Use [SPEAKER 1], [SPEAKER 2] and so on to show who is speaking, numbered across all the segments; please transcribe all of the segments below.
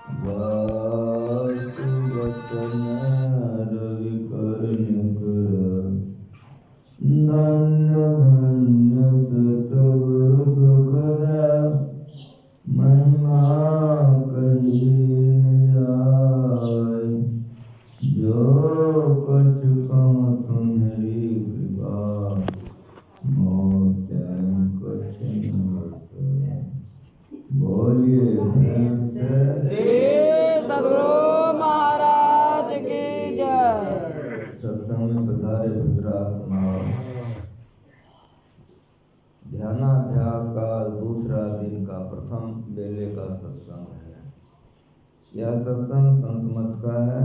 [SPEAKER 1] वासुवचन रवि कर धन्य धन्य सतगुरु सुखद महिमा कही न जाय। जो कछ कहूँ तुम्हारी कृपा मोते कछ न बसै। बोलिए प्रेम से
[SPEAKER 2] श्री सद्गुरु महाराज की जय।
[SPEAKER 1] सत्संग में पधारे पुत्रात्माओं, ध्यानाभ्यास का दूसरा दिन का प्रथम बेले का सत्संग है। यह सत्संग संत मत का है,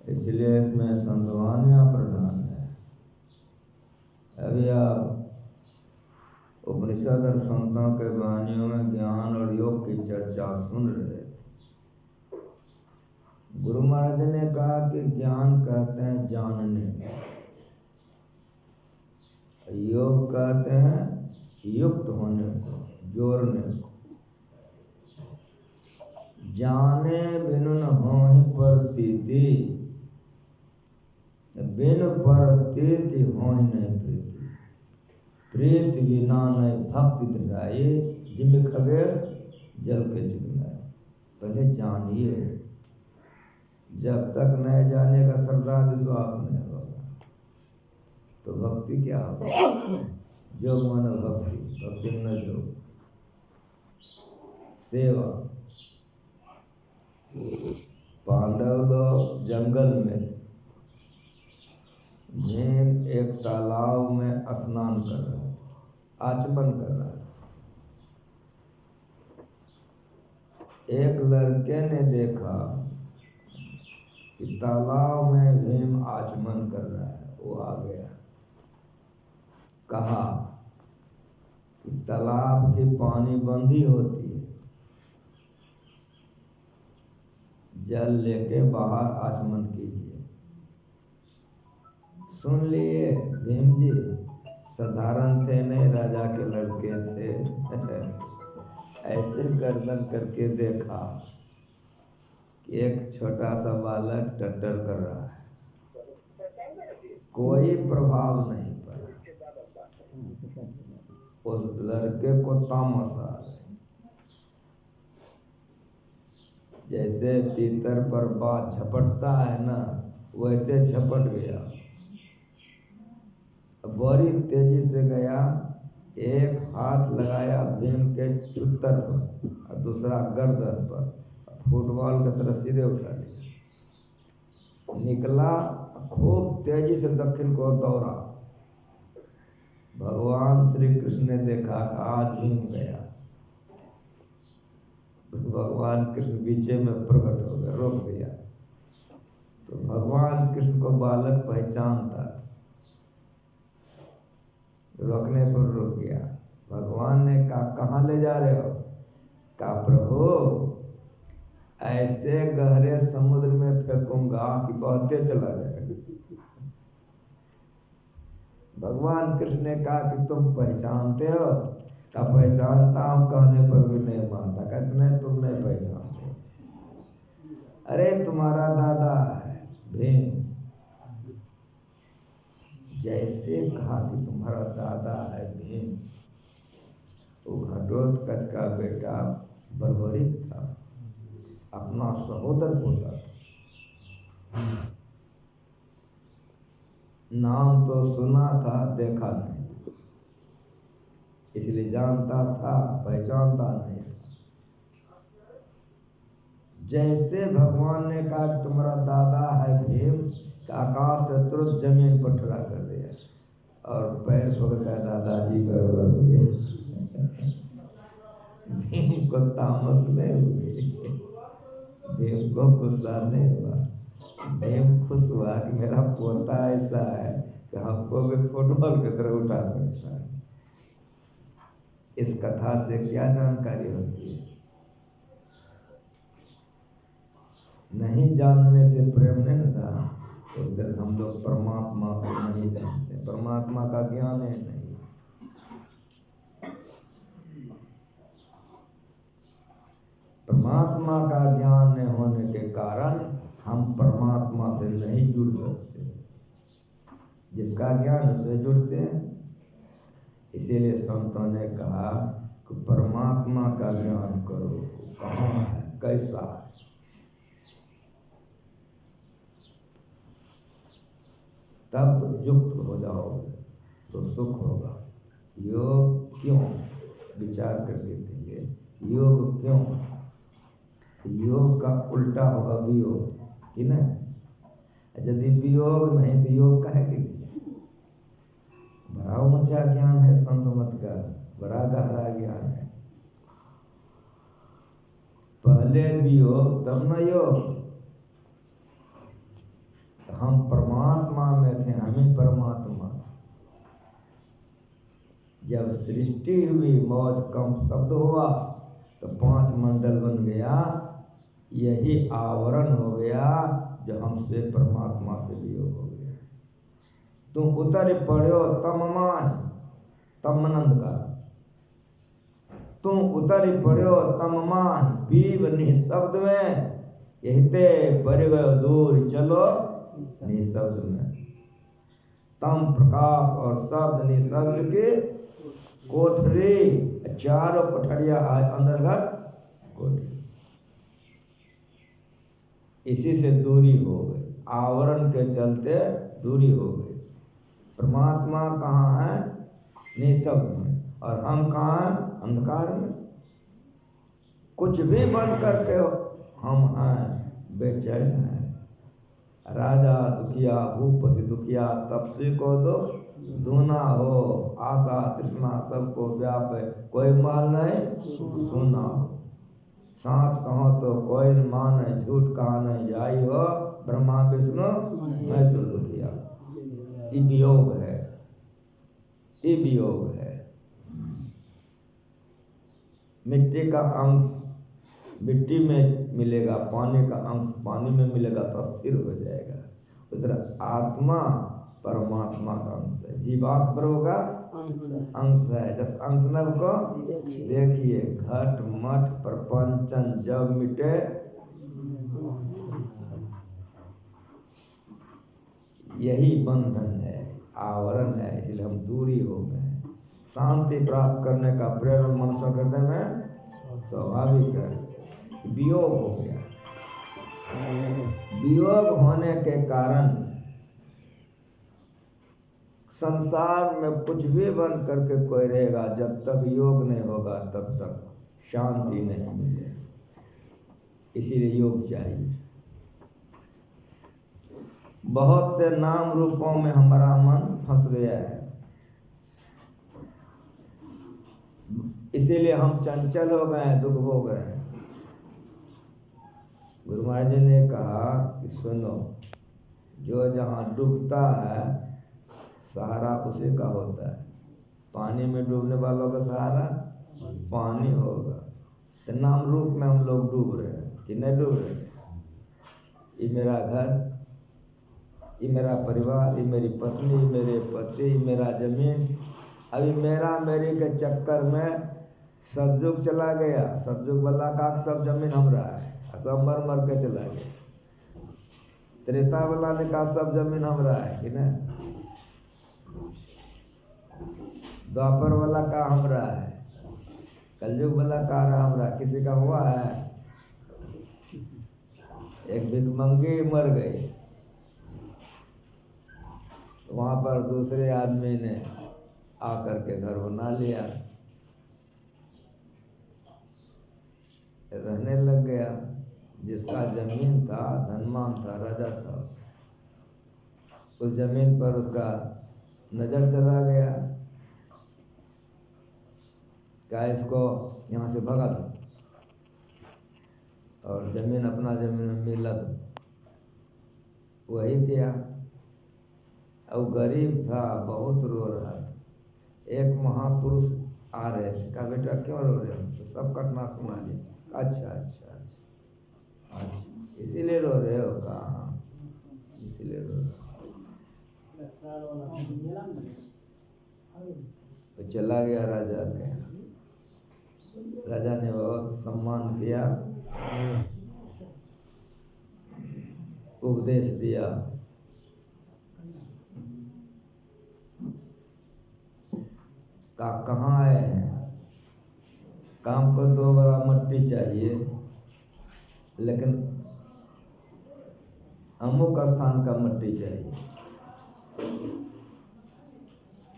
[SPEAKER 1] इसलिए इसमें संतवानियाँ प्रधान है। अभी आप उपनिषद और संतों के वाणियों में ज्ञान और योग की चर्चा सुन रहे थे। गुरु महाराज ने कहा कि ज्ञान कहते हैं जानने, योग कहते हैं युक्त होने को, जोड़ने को। जाने बिनु न होहि प्रतीति, बिन प्रतीति होहि नहीं प्रीति। प्रीति बिना नहीं भक्ति दृढ़ाई, जिम खगेश जल के चिकनाए। पहले जानिए, जब तक नहीं जानेगा श्रद्धा विश्वास नहीं होगा तो भक्ति क्या होगा। योग मानो भक्ति, भक्ति न योग सेवा। पांडव लोग जंगल में, भीम एक तालाब में स्नान कर रहा है, आचमन कर रहा है। एक लड़के ने देखा कि तालाब में भीम आचमन कर रहा है, वो आ गया। कहा कि तालाब की पानी बंदी होती है, जल लेके बाहर आचमन कीजिए। सुन लिए भीम जी, साधारण थे नहीं, राजा के लड़के थे। ऐसे गर्दन करके देखा कि एक छोटा सा बालक टट्टर कर रहा है, कोई प्रभाव नहीं पड़ा। उस लड़के को तामस आ गया, जैसे तीतर पर बात झपटता है ना, वैसे झपट गया। बड़ी तेजी से गया, एक हाथ लगाया भीम के चुत्तर पर और दूसरा गर्दन पर, फुटबॉल की तरह सीधे उठा लिया। निकला, खूब तेजी से दक्षिण को दौड़ा। भगवान श्री कृष्ण ने देखा कि आज भीम गया। भगवान कृष्ण बीचे में प्रकट हो गए, रोक दिया। तो भगवान कृष्ण को बालक पहचानता, रोकने पर रुक गया। भगवान ने कहा कहाँ ले जा रहे हो? कहा प्रभु ऐसे गहरे समुद्र में फेंकूंगा कि बहते चला जाएगा। भगवान कृष्ण ने कहा कि तुम पहचानते हो? कहा पहचानता हूँ, कहने पर भी नहीं मानता। कहते नहीं, तुम नहीं पहचानते। अरे तुम्हारा दादा है भीम। जैसे कहा कि तुम्हारा दादा है भीम, वो घटोत्कच का बेटा बर्बरिक था, अपना सहोदर पोता था। नाम तो सुना था, देखा नहीं, इसलिए जानता था, पहचानता नहीं था। जैसे भगवान ने कहा कि तुम्हारा दादा है भीम, आकाश से तुरंत जमीन पर खड़ा कर दिया और पैर पकड़ कर दादाजी कर दिए। भीम को तामस नहीं हुई, भीम को गुस्सा नहीं हुआ। भीम खुश हुआ कि मेरा पोता ऐसा है कि हमको भी फुटबॉल की तरह उठा सकता है। इस कथा से क्या जानकारी होती है? नहीं जानने से प्रेम नहीं था, उस दिन हम लोग परमात्मा को नहीं जानते, परमात्मा का ज्ञान है नहीं। परमात्मा का ज्ञान न होने के कारण हम परमात्मा से नहीं जुड़ सकते। जिसका ज्ञान उससे जुड़ते हैं। इसीलिए संतों ने कहा कि परमात्मा का ज्ञान करो, कहाँ है, कैसा है। तब तो युक्त हो जाओगे तो सुख होगा। योग क्यों, विचार करके देखिए, योग क्यों? योग का उल्टा होगा वियोग, कि नहीं? यदि वियोग नहीं तो योग का है कि बड़ा ऊंचा ज्ञान है संत मत का, बड़ा गहरा ज्ञान है। पहले वियोग तब न योग। हम परमात्मा में थे, हम ही परमात्मा। जब सृष्टि हुई, मौज कंप शब्द हुआ तो 5 मंडल बन गया। यही आवरण हो गया जो हमसे परमात्मा से वियोग हो गया। तुम उतर पड़ो तम मान, तम आनंद का, तुम उतर पड़ो तम मान, पीव निःशब्द में, कहते पर गयो दूर चलो निःशब्द में। तम प्रकाश और शब्द निःशब्द के कोठरी, चारों कोठरिया अंतर्गत कोठरी। इसी से दूरी हो गई, आवरण के चलते दूरी हो गई। परमात्मा कहाँ है? निःशब्द में, और हम कहाँ हैं? अंधकार में। कुछ भी बन करके हम हैं बेचैन हैं। राजा दुखिया, भूपति दुखिया, तपस्वी को दो दूना हो, आशा तृष्णा सबको व्यापे, कोई माल नहीं सुना हो। साँच कहो तो कोई न माने, झूठ कहा नहीं जाई हो, ब्रह्मा विष्णु महेश्वर दुखिया। ये वियोग है, ये वियोग है। मिट्टी का अंश मिट्टी में मिलेगा, पानी का अंश पानी में मिलेगा तो स्थिर हो जाएगा। उस तरह आत्मा परमात्मा का अंश है, जीवात्मा प्रभु का अंश है। जस अंश नव को देखिए, घट मठ प्रपंचन जब मिटे, यही बंधन है, आवरण है। इसलिए हम दूरी हो गए। शांति प्राप्त करने का प्रेरण मनुष्य हृदय में स्वाभाविक है। वियोग हो गया। वियोग होने के कारण संसार में कुछ भी बन करके कोई रहेगा, जब तक योग नहीं होगा तब तक शांति नहीं मिलेगी। इसीलिए योग चाहिए। बहुत से नाम रूपों में हमारा मन फंस गया है, इसीलिए हम चंचल हो गए हैं, दुख हो गए हैं। गुरु महाराज जी ने कहा कि सुनो, जो जहाँ डूबता है सहारा उसी का होता है। पानी में डूबने वालों का सहारा पानी होगा। तो नाम रूप में हम लोग डूब रहे हैं कि नहीं डूब रहे? ये मेरा घर, ये मेरा परिवार, ये मेरी पत्नी, मेरे पति, मेरा जमीन। अभी मेरा मेरी के चक्कर में सतयुग चला गया। सतयुग वाला का सब जमीन हमरा है, सब मर मर के चला गया। त्रेता वाला ने कहा सब जमीन हमरा है कि नहीं? द्वापर वाला का हमरा है, कलयुग वाला का रहा हमरा। किसी का हुआ है? एक भिखमंगी मर गई, वहां पर दूसरे आदमी ने आकर के घर बना लिया, रहने लग गया। जिसका जमीन था, धनवान था, राजा था, उस जमीन पर उसका नजर चला गया। क्या इसको यहाँ से भगा दो और जमीन अपना जमीन में मिला दो। वही किया। अब गरीब था, बहुत रो रहा था। एक महापुरुष आ रहे थे, कहा बेटा क्यों रो रहे हो? तो सब घटना सुना ली। अच्छा अच्छा अच्छा अच्छा, इसीलिए रो रहे हो? कहा इसीलिए रो रहे हो। तो चला गया राजा के। राजा ने बहुत सम्मान किया, उपदेश दिया। कहाँ आए हैं? काम को 2 बड़ा मट्टी चाहिए, लेकिन अमुक स्थान का मट्टी चाहिए।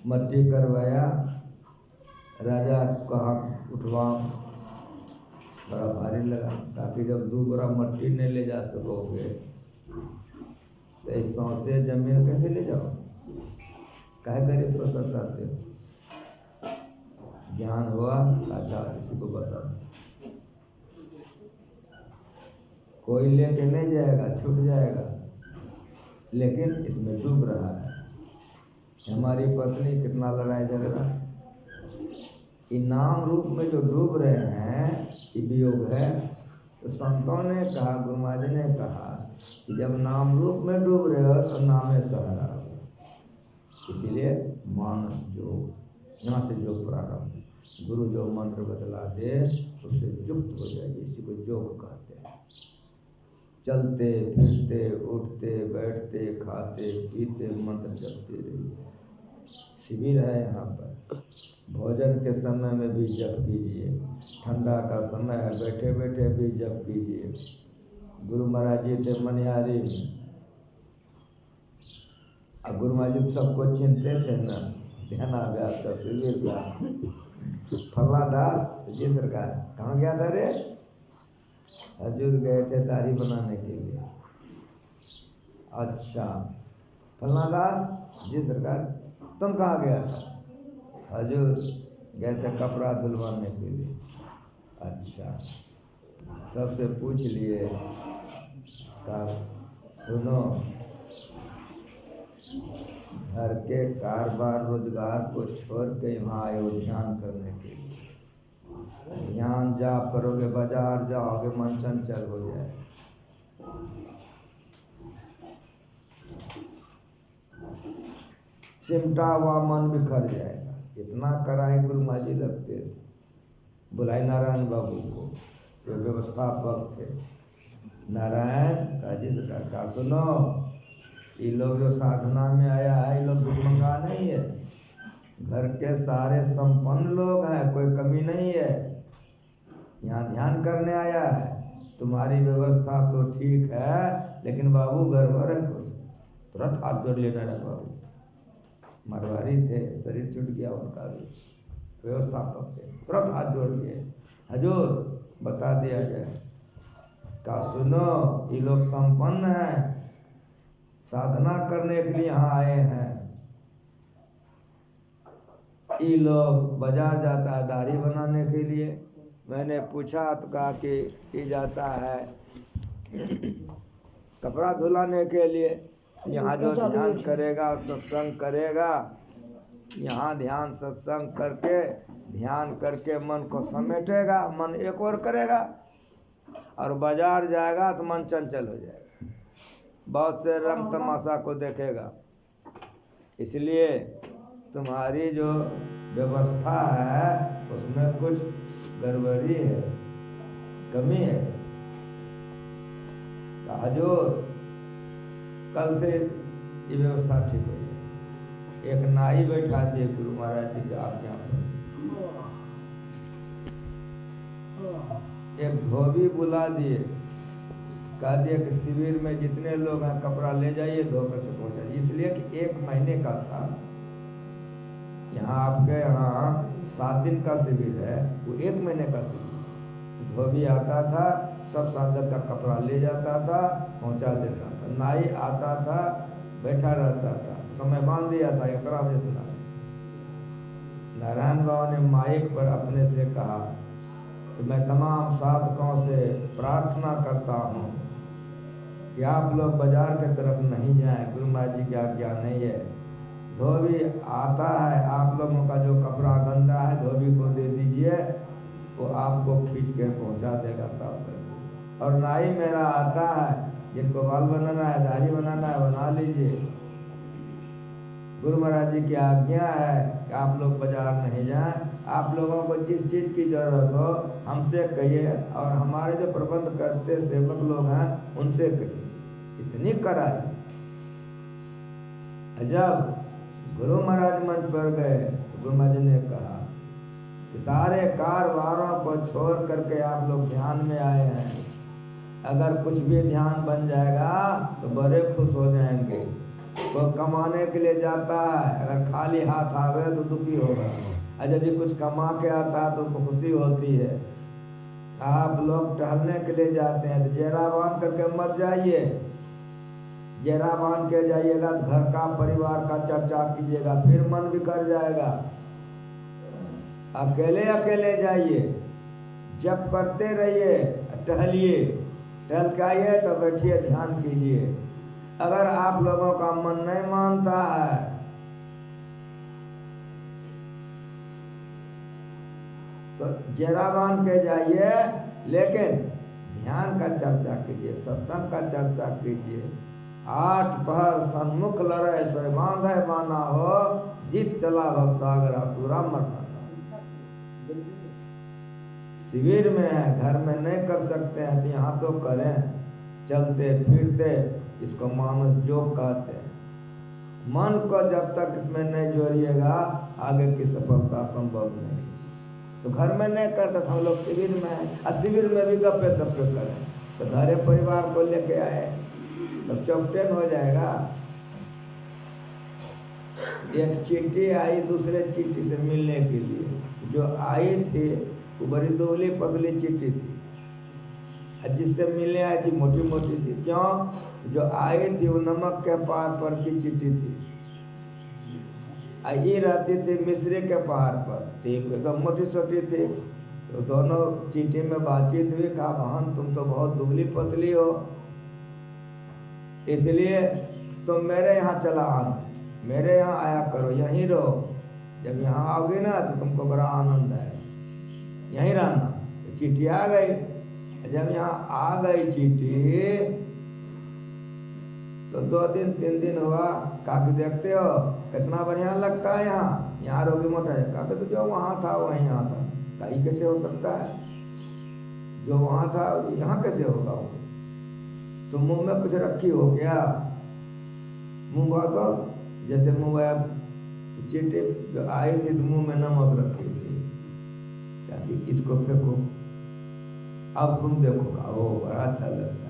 [SPEAKER 1] मट्टी करवाया, राजा कहा उठवाओ, बड़ा भारी लगा। ताकि जब 2 बड़ा मट्टी नहीं ले जा सकोगे तो इस सौंसे जमीन कैसे ले जाओ? काहे गरीब को सताते हो? ज्ञान हुआ, अच्छा किसी को बता दो। कोई लेके नहीं जाएगा, छूट जाएगा, लेकिन इसमें डूब रहा है। हमारी पत्नी कितना लड़ाई झगड़ा, इनाम रूप में जो डूब रहे हैं, ये वियोग है। तो संतों ने कहा, गुरु महाराज ने कहा कि जब नाम रूप में डूब रहे हो तो नामे सहारा हो। इसीलिए मानस योग, यहाँ से योग प्रारंभ। गुरु जो मंत्र बतला दे उससे युक्त हो जाएगी, इसी को योग कहते हैं। चलते फिरते उठते बैठते खाते पीते मंत्र जपते रहिए। शिविर है यहाँ पर। भोजन के समय में भी जप कीजिए, ठंडा का समय है बैठे बैठे भी जप कीजिए। गुरु महाराज जी थे मनिहारी में, अब गुरु महाराज जी सबको चिंते थे ना, ध्यानाभ्यास का शिविर था। फल्ला दास जी सरकार कहाँ गया था रे? हजूर गए थे दाढ़ी बनाने के लिए। अच्छा, फल्ला दास जी सरकार तुम कहाँ गया था? हजूर गए थे कपड़ा धुलवाने के लिए। अच्छा, सबसे पूछ लिए, कहा सुनो, घर के कारोबार रोजगार को छोड़ के यहाँ आए हो ध्यान करने के लिए। ध्यान जाप करोगे, बाजार जाओगे, मन चंचल हो जाए। सिमटा हुआ मन बिखर जाएगा। इतना कराई गुरु महाराज जी लगते थे। बुलाई नारायण बाबू को, जो व्यवस्थापक थे। नारायण काजी का सुनो, ये लोग जो साधना में आया है, ये लोग भिखमंगा नहीं है। घर के सारे संपन्न लोग हैं, कोई कमी नहीं है। यहाँ ध्यान करने आया है। तुम्हारी व्यवस्था तो ठीक है, लेकिन बाबू गड़बड़ है कुछ। तुरंत हाथ जोड़ लेना है बाबू। मरवारी थे, शरीर छूट गया उनका भी, व्यवस्थापक थे, तुरंत हाथ जोड़ लिए। हजूर बता दिया जाए। का सुनो, ये लोग संपन्न हैं, साधना करने के लिए यहाँ आए हैं। ये लोग बाजार जाता है दाढ़ी बनाने के लिए। मैंने पूछा तो कहा कि ये जाता है कपड़ा धुलाने के लिए। यहाँ जो ध्यान करेगा, सत्संग करेगा, यहाँ ध्यान सत्संग करके ध्यान करके मन को समेटेगा, मन एक और करेगा, और बाजार जाएगा तो मन चंचल हो जाएगा, बहुत से रंग तमाशा को देखेगा। इसलिए तुम्हारी जो व्यवस्था है उसमें कुछ गड़बड़ी है, कमी है। हजूर कल से ये व्यवस्था ठीक हो जाए। एक नाई बैठा दिए गुरु महाराज जी के आज्ञा पर, एक धोबी बुला दिए, कह दिया कि शिविर में जितने लोग हैं कपड़ा ले जाइए, धो करके पहुँचाइए। इसलिए कि 1 महीने का था। यहाँ आपके यहाँ 7 दिन का शिविर है, वो 1 महीने का शिविर। धोबी आता था, सब साधक का कपड़ा ले जाता था, पहुँचा देता था। नाई आता था, बैठा रहता था, समय बांध दिया था, एकरा जितना। नारायण बाबा ने माइक पर अपने से कहा कि मैं तमाम साधकों से प्रार्थना करता हूँ कि आप लोग बाजार के तरफ नहीं जाएं, गुरु महाराज जी की आज्ञा नहीं है। धोबी आता है, आप लोगों का जो कपड़ा गंदा है धोबी को दे दीजिए, वो आपको खींच के पहुँचा देगा साफ करके। और नाई मेरा आता है, जिनको बाल बनाना है, दाढ़ी बनाना है, बना लीजिए। गुरु महाराज जी की आज्ञा है कि आप लोग बाजार नहीं जाएं, आप लोगों को जिस चीज़ की जरूरत हो हमसे कहिए, और हमारे जो प्रबंध करते सेवक लोग हैं उनसे कहिए। इतनी कड़ाई। जब गुरु महाराज मंच पर गए तो गुरु महाराज ने कहा कि सारे कारवारों को छोड़ करके आप लोग ध्यान में आए हैं, अगर कुछ भी ध्यान बन जाएगा तो बड़े खुश हो जाएंगे। कोई कमाने के लिए जाता है, अगर खाली हाथ आवे तो दुखी होगा, और यदि कुछ कमा के आता है तो खुशी होती है। आप लोग टहलने के लिए जाते हैं तो जेरा बांध करके मत जाइए। जेरा बांध के जाइएगा तो घर का परिवार का चर्चा कीजिएगा, फिर मन भी कर जाएगा। अकेले अकेले जाइए, जब करते रहिए, टहलिए, टहल के आइए तो बैठिए ध्यान कीजिए। अगर आप लोगों का मन नहीं मानता है तो जेरा बांध के जाइए, लेकिन ध्यान का चर्चा कीजिए, सत्संग का चर्चा कीजिए। 8 पहर सन्मुख लड़े सोए बांधे माना हो, जीत चला भवसागर असुरा मरना। शिविर में है, घर में नहीं कर सकते हैं तो यहाँ तो करें, चलते फिरते। इसको मानस योग कहते हैं। मन को जब तक इसमें नहीं जोड़िएगा आगे की सफलता संभव नहीं। तो घर में नहीं करते तो हम लोग शिविर में हैं, और शिविर में भी गप्पे सप्पे करें तो घरे परिवार को लेके आए तब चौकटेन हो जाएगा। एक चींटी आई दूसरे चींटी से मिलने के लिए, जो आई थी वो बड़ी दुबली पतली चींटी थी, जिससे मिलने आई थी मोटी मोटी थी। क्यों? जो आई थी वो नमक के पहाड़ पर की चींटी थी, ये रहती थी मिस्री के पहाड़ पर, ठीक एकदम मोटी छोटी थी। तो दोनों चींटी में बातचीत हुई, कहा बहन तुम तो बहुत दुबली पतली हो, इसलिए तुम मेरे यहाँ चला आना, मेरे यहाँ आया करो, यहीं रहो। जब यहाँ आओगे ना तो तुमको बड़ा आनंद है, यहीं रहना। तो चींटी आ गई। जब यहाँ आ गई चींटी तो 2 दिन 3 दिन हुआ, काकी देखते हो कितना बढ़िया लगता है यहाँ, यहाँ रोगी मोटा है। काकी तो जो वहाँ था वहीं यहाँ था। काई कैसे हो सकता है, जो वहाँ था यहाँ कैसे होगा वो? तो मुंह में कुछ रखी हो क्या? मुंह बहुत जैसे मुंह आया तो चींटी जो आई थी तो मुंह में नमक रखी थी, ताकि इसको फेंको, अब तुम देखोगा वो बड़ा अच्छा लगता है।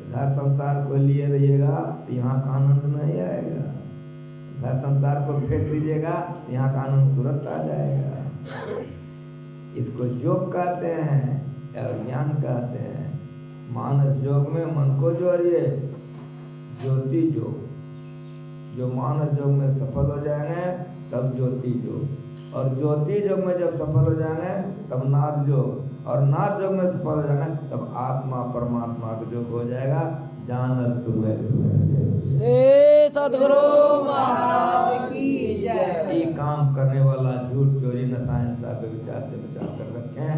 [SPEAKER 1] घर संसार को लिए रहिएगा तो यहाँ का आनंद नहीं आएगा, घर संसार को फेंक दीजिएगा यहाँ का आनंद तुरंत आ जाएगा। इसको योग कहते हैं और ज्ञान कहते हैं। मानस योग में मन को जोड़िए, ज्योति योग, जो मानस योग में सफल हो जाएंगे तब ज्योति योग, और ज्योति योग में जब सफल हो जाएंगे तब नाद योग, और नाद योग में सफल हो जाएंगे तब आत्मा परमात्मा का योग हो जाएगा। जानत तुम्हें
[SPEAKER 2] श्री सद्गुरु महाराज की जय।
[SPEAKER 1] ये काम करने वाला झूठ चोरी नशा हिंसा के विचार से बचा कर रखें।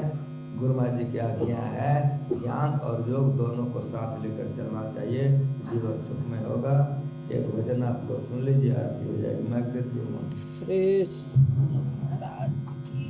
[SPEAKER 1] गुरु महाराज जी की आज्ञा है, ज्ञान और योग दोनों को साथ लेकर चलना चाहिए, जीवन सुखमय होगा। एक भजन आप लोग सुन लीजिए, आरती हो जाएगी। मैं देती हूँ
[SPEAKER 2] श्री महाराज की